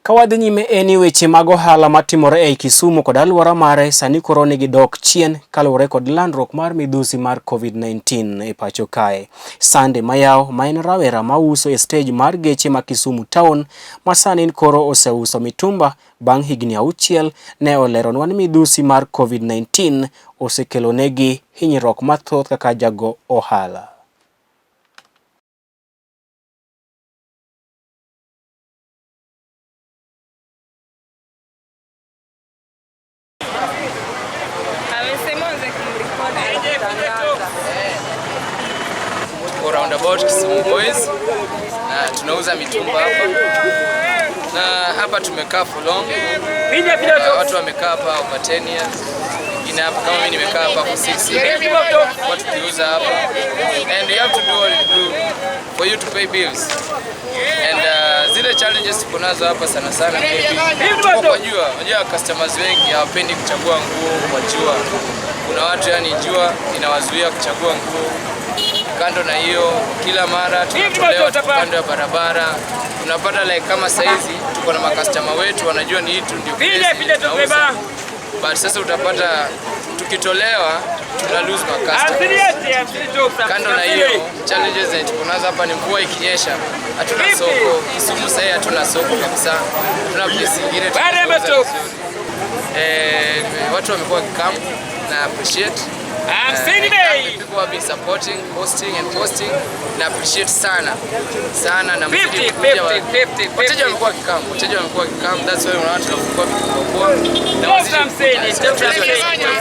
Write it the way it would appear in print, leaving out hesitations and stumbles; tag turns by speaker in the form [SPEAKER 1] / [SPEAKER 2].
[SPEAKER 1] Kawadhi nyime eni weche mag ohala matimore e Kisumu kod alwora mare sani koro nigi dok chien kaluwore kod landruok mar midhusi mar COVID-19 e pacho kae. Sande Mayaw, ma en rawera mauso e stage mar geche ma Kisumu town, ma sani koro oseuso mitumba bang' higni 6, ne oleronwa ni midhusi mar COVID-19 osekelonegi hinyruok mathoth kaka jago ohala.
[SPEAKER 2] Roundabout Kisumu boys na tunauza mitumba hapa, na hapa tumekaa for long. Watu wamekaa hapa over 10 years, wengine hapa kama mimi nimekaa hapa for 6 years. Watu tukiuza hapa, and you have to do what you do for you to pay bills. And zile challenges tuko nazo hapa sana unajua customers wengi hawapendi kuchagua nguo kwa jua. Kuna watu yani jua inawazuia kuchagua nguo. Kando na hiyo, kila mara tunatolewa kando ya barabara. Tunapata like kama saizi tuko na makastoma wetu wanajua ni hitu ndio tunauza. But sasa utapata tukitolewa tuna lose makastoma. Kando na hiyo, challenges zetu tuko nazo hapa ni mvua ikinyesha hatuna soko. Kisumu sasa hatuna soko kabisa. Tuna place nyingine watu wamekuwa camp na appreciate. People have been supporting, posting and posting, na appreciate sana na wateja wamekuwa kikam, that's why watu tunafungua vitu kwa